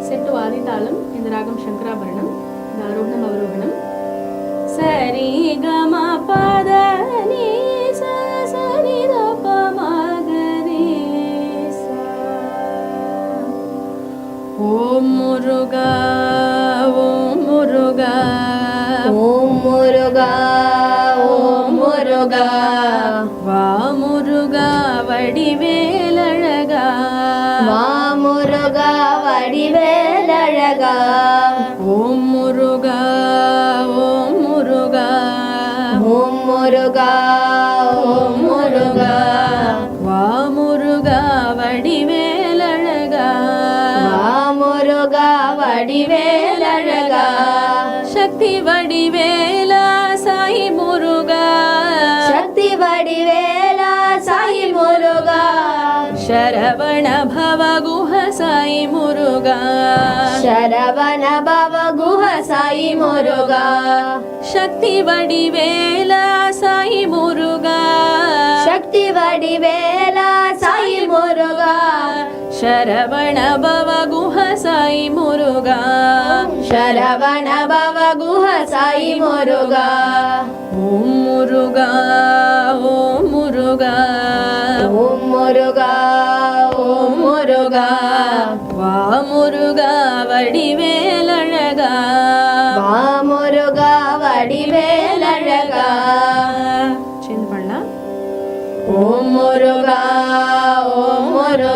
Set ஆதிதாளம். இந்த ராகம் சங்கராபரணம். இந்த ஆரோகணம் அவரோகணம். சரி கம பத நீ சரி த ப மகரி சா. ஓம் முருகா ஓம் முருகா ஓம் முருகா ஓம் முருகா வா முருகா வடிவேலழகா வா முருகா வடிவேலழகா ஓம் முருகா ஓம் முருகா ஓம் முருகா ஓம் முருகா வா முருகா வடிவேலழகா வா முருகா வடிவேலழகா சக்தி வடிவேலா சாயி முருகா சக்தி வடிவேலா சாயி முருகா ಶರವಣ ಭವ ಗುಹ ಸಾಯಿ ಮುರುಗಾ ಶರವಣ ಭವ ಗುಹ ಸಾಯಿ ಮುರುಗಾ ಶಕ್ತಿ ವಡಿವೇಲ ಸಾಯಿ ಮುರುಗಾ ಶಕ್ತಿ ವಡಿವೇಲ ಸಾಯಿ ಮುರುಗಾ ಶರವಣ ಭವ ಗುಹ ಸಾಯಿ ಮುರುಗಾ ಶರವಣ ಭವ ಗುಹ ಸಾಯಿ ಮುರುಗಾ ಓಂ ಮುರುಗಾ ಓಂ ಮುರುಗಾ ಓಂ ಮುರುಗಾ ಓಂ ಮುರುಗಾ வா முருகா வடிவேலழகா வா முருகா வடிவேலழகா சேஞ்ச் பண்ணலாம். ஓம் முருகா ஓம் முருகா